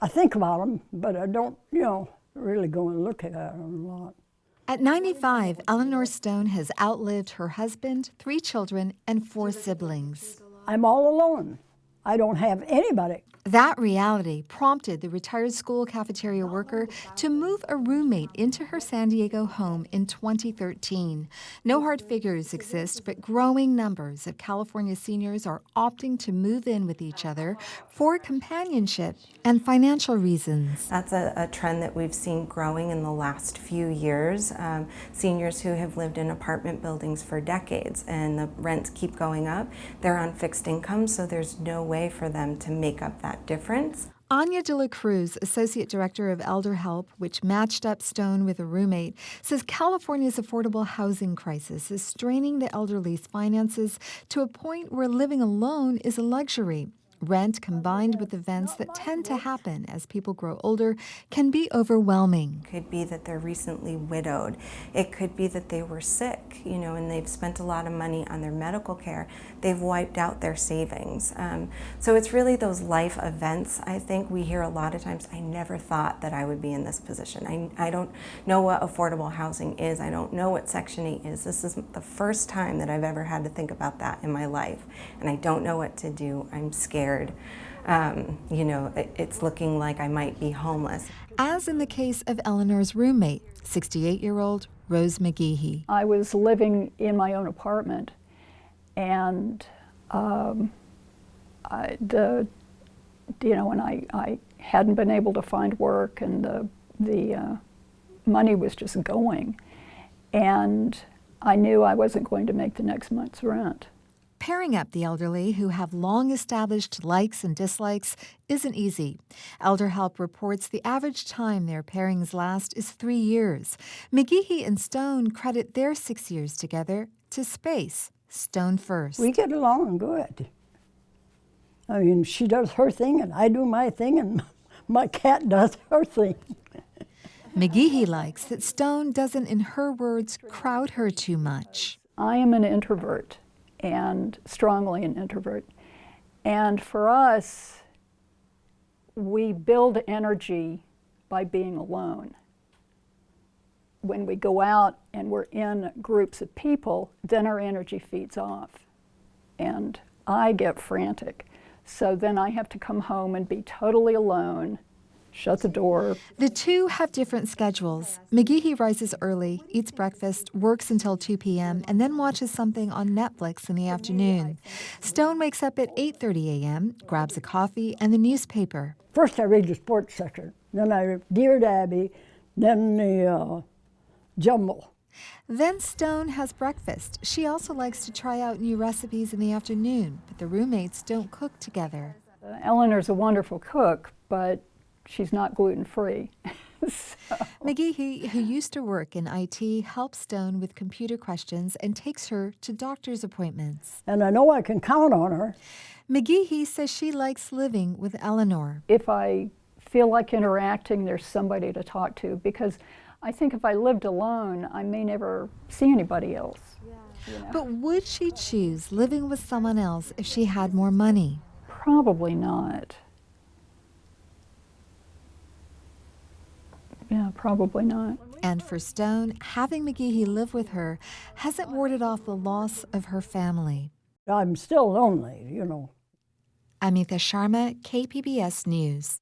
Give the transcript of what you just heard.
I think about them, but I don't, really go and look at them a lot. At 95, Eleanor Stone has outlived her husband, 3 children, and 4 siblings. I'm all alone. I don't have anybody. That reality prompted the retired school cafeteria worker to move a roommate into her San Diego home in 2013. No hard figures exist, but growing numbers of California seniors are opting to move in with each other for companionship and financial reasons. That's a trend that we've seen growing in the last few years. Seniors who have lived in apartment buildings for decades and the rents keep going up, they're on fixed incomes, so there's no way for them to make up that difference. ANYA DELACRUZ, Associate Director of Elder Help, which matched up Stone with a roommate, says California's affordable housing crisis is straining the elderly's finances to a point where living alone is a luxury. Rent, combined with events that tend to happen as people grow older, can be overwhelming. It could be that they're recently widowed. It could be that they were sick, and they've spent a lot of money on their medical care. They've wiped out their savings. So it's really those life events. I think we hear a lot of times, I never thought that I would be in this position. I don't know what affordable housing is. I don't know what Section 8 is. This is the first time that I've ever had to think about that in my life. And I don't know what to do. I'm scared. It's looking like I might be homeless. As in the case of Eleanor's roommate, 68-year-old Rose McGeehee. I was living in my own apartment, and I hadn't been able to find work, and the money was just going, and I knew I wasn't going to make the next month's rent. Pairing up the elderly who have long-established likes and dislikes isn't easy. Elder Help reports the average time their pairings last is 3 years. McGeehee and Stone credit their 6 years together to space, Stone first. We get along good. I mean, she does her thing, and I do my thing, and my cat does her thing. McGeehee likes that Stone doesn't, in her words, crowd her too much. I am an introvert, and strongly an introvert. And for us, we build energy by being alone. When we go out and we're in groups of people, then our energy feeds off. And I get frantic. So then I have to come home and be totally alone, shut the door. The two have different schedules. McGeehee rises early, eats breakfast, works until 2 p.m., and then watches something on Netflix in the afternoon. Stone wakes up at 8:30 a.m., grabs a coffee and the newspaper. First I read the sports section, then I read Dear Abby, then the Jumble. Then Stone has breakfast. She also likes to try out new recipes in the afternoon, but the roommates don't cook together. Eleanor's a wonderful cook, but she's not gluten-free. McGeehee, who used to work in IT, helps Stone with computer questions and takes her to doctor's appointments. And I know I can count on her. McGeehee says she likes living with Eleanor. If I feel like interacting, there's somebody to talk to, because I think if I lived alone, I may never see anybody else. But would she choose living with someone else if she had more money? Probably not. Yeah, probably not. And for Stone, having McGeehee live with her hasn't warded off the loss of her family. I'm still lonely, Amita Sharma, KPBS News.